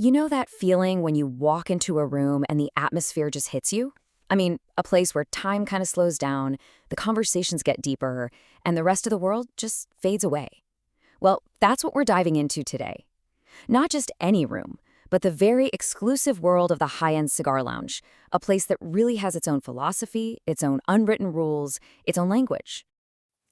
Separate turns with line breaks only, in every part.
You know that feeling when you walk into a room and the atmosphere just hits you? I mean, a place where time kind of slows down, the conversations get deeper, and the rest of the world just fades away. Well, that's what we're diving into today. Not just any room, but the very exclusive world of the high-end cigar lounge, a place that really has its own philosophy, its own unwritten rules, its own language.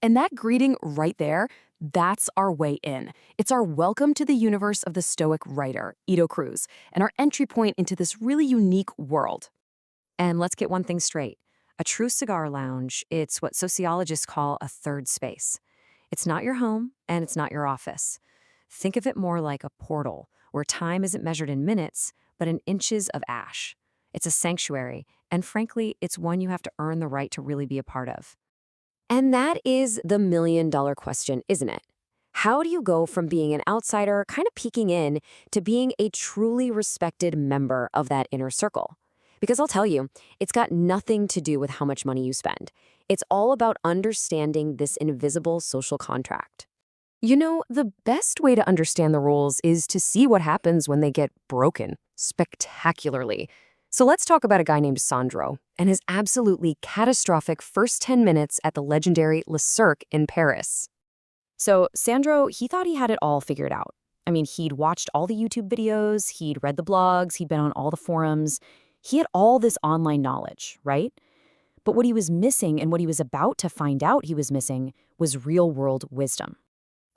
And that greeting right there, that's our way in. It's our welcome to the universe of the Stoic writer, Edo Cruz, and our entry point into this really unique world.
And let's get one thing straight. A true cigar lounge, it's what sociologists call a third space. It's not your home, and it's not your office. Think of it more like a portal, where time isn't measured in minutes, but in inches of ash. It's a sanctuary, and frankly, it's one you have to earn the right to really be a part of. And that is the million-dollar question, isn't it? How do you go from being an outsider, kind of peeking in, to being a truly respected member of that inner circle? Because I'll tell you, it's got nothing to do with how much money you spend. It's all about understanding this invisible social contract.
You know, the best way to understand the rules is to see what happens when they get broken, spectacularly. So let's talk about a guy named Sandro and his absolutely catastrophic first 10 minutes at the legendary Le Cirque in Paris.
So Sandro, he thought he had it all figured out. I mean, he'd watched all the YouTube videos, he'd read the blogs, he'd been on all the forums. He had all this online knowledge, right? But what he was missing and what he was about to find out he was missing was real-world wisdom.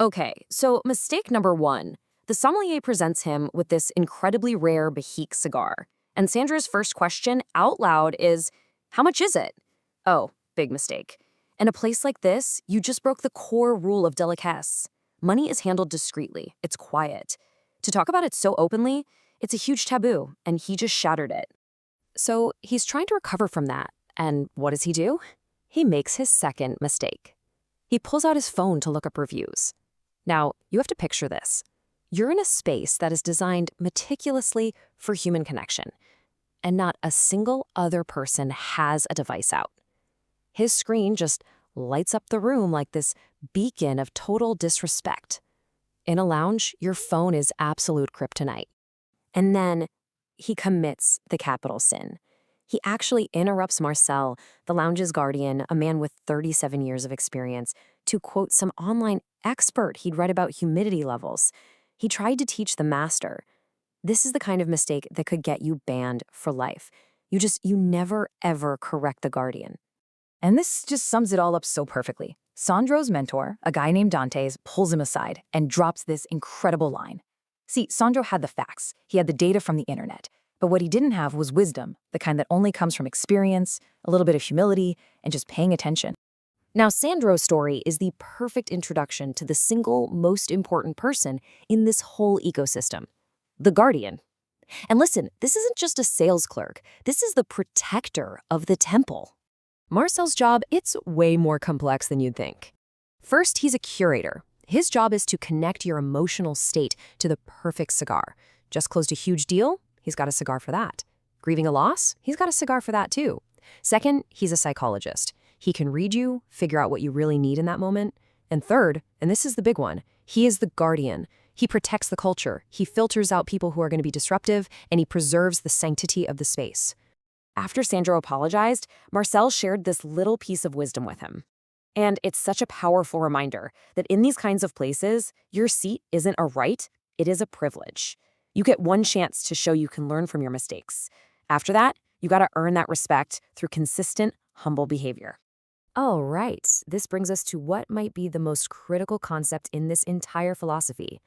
Okay, so mistake number one. The sommelier presents him with this incredibly rare Bahique cigar. And Sandro's first question out loud is, how much is it? Oh, big mistake. In a place like this, you just broke the core rule of delicatesse. Money is handled discreetly. It's quiet. To talk about it so openly, it's a huge taboo, and he just shattered it. So he's trying to recover from that. And what does he do? He makes his second mistake. He pulls out his phone to look up reviews. Now, you have to picture this. You're in a space that is designed meticulously for human connection, and not a single other person has a device out. His screen just lights up the room like this beacon of total disrespect. In a lounge, your phone is absolute kryptonite. And then he commits the capital sin. He actually interrupts Marcel, the lounge's guardian, a man with 37 years of experience, to quote some online expert he'd read about humidity levels. He tried to teach the master. This is the kind of mistake that could get you banned for life. You never, ever correct the guardian.
And this just sums it all up so perfectly. Sandro's mentor, a guy named Dantes, pulls him aside and drops this incredible line. See, Sandro had the facts. He had the data from the internet. But what he didn't have was wisdom, the kind that only comes from experience, a little bit of humility, and just paying attention.
Now, Sandro's story is the perfect introduction to the single most important person in this whole ecosystem, the guardian. And listen, this isn't just a sales clerk. This is the protector of the temple. Marcel's job, it's way more complex than you'd think. First, he's a curator. His job is to connect your emotional state to the perfect cigar. Just closed a huge deal? He's got a cigar for that. Grieving a loss? He's got a cigar for that too. Second, he's a psychologist. He can read you, figure out what you really need in that moment. And third, and this is the big one, he is the guardian. He protects the culture. He filters out people who are going to be disruptive, and he preserves the sanctity of the space. After Sandro apologized, Marcel shared this little piece of wisdom with him. And it's such a powerful reminder that in these kinds of places, your seat isn't a right, it is a privilege. You get one chance to show you can learn from your mistakes. After that, you got to earn that respect through consistent, humble behavior. All right, this brings us to what might be the most critical concept in this entire philosophy.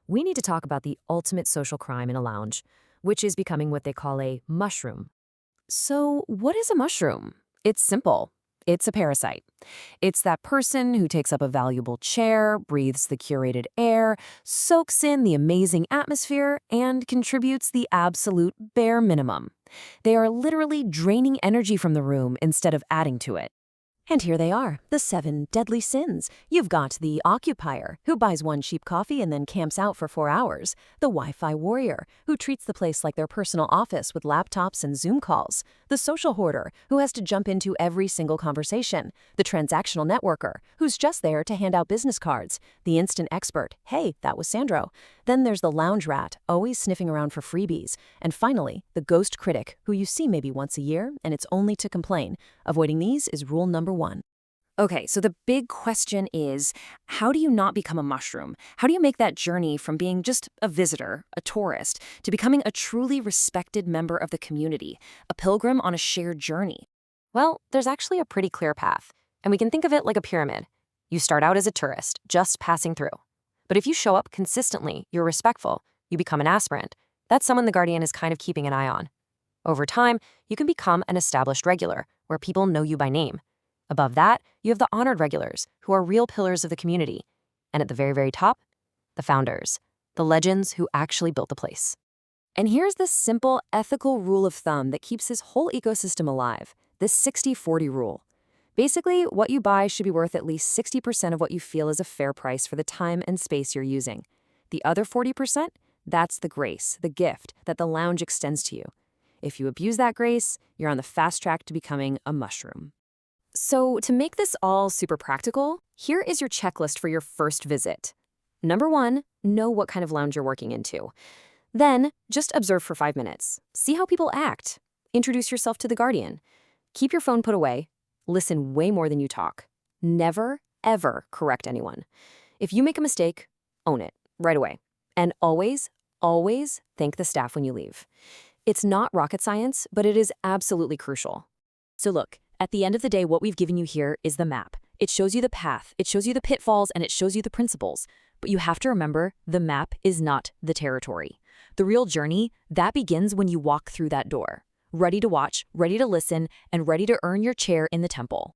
We need to talk about the ultimate social crime in a lounge, which is becoming what they call a mushroom. So what is a mushroom? It's simple. It's a parasite. It's that person who takes up a valuable chair, breathes the curated air, soaks in the amazing atmosphere, and contributes the absolute bare minimum. They are literally draining energy from the room instead of adding to it.
And here they are, the 7 deadly sins. You've got the occupier, who buys 1 cheap coffee and then camps out for 4 hours. The Wi-Fi warrior, who treats the place like their personal office with laptops and Zoom calls. The social hoarder, who has to jump into every single conversation. The transactional networker, who's just there to hand out business cards. The instant expert, hey, that was Sandro. Then there's the lounge rat, always sniffing around for freebies. And finally, the ghost critic, who you see maybe once a year, and it's only to complain. Avoiding these is rule number 1.
Okay, so the big question is, how do you not become a mushroom? How do you make that journey from being just a visitor, a tourist, to becoming a truly respected member of the community, a pilgrim on a shared journey?
Well, there's actually a pretty clear path, and we can think of it like a pyramid. You start out as a tourist, just passing through. But if you show up consistently, you're respectful, you become an aspirant. That's someone the Guardian is kind of keeping an eye on. Over time, you can become an established regular, where people know you by name. Above that, you have the honored regulars, who are real pillars of the community. And at the very, very top, the founders, the legends who actually built the place.
And here's the simple ethical rule of thumb that keeps this whole ecosystem alive, this 60-40 rule. Basically, what you buy should be worth at least 60% of what you feel is a fair price for the time and space you're using. The other 40%, that's the grace, the gift that the lounge extends to you. If you abuse that grace, you're on the fast track to becoming a mushroom. So to make this all super practical, here is your checklist for your first visit. Number 1, know what kind of lounge you're working into. Then, just observe for 5 minutes. See how people act. Introduce yourself to the Guardian. Keep your phone put away. Listen way more than you talk. Never, ever correct anyone. If you make a mistake, own it right away. And always, always thank the staff when you leave. It's not rocket science, but it is absolutely crucial. So look, at the end of the day, what we've given you here is the map. It shows you the path, it shows you the pitfalls, and it shows you the principles. But you have to remember, the map is not the territory. The real journey, that begins when you walk through that door. Ready to watch, ready to listen, and ready to earn your chair in the temple.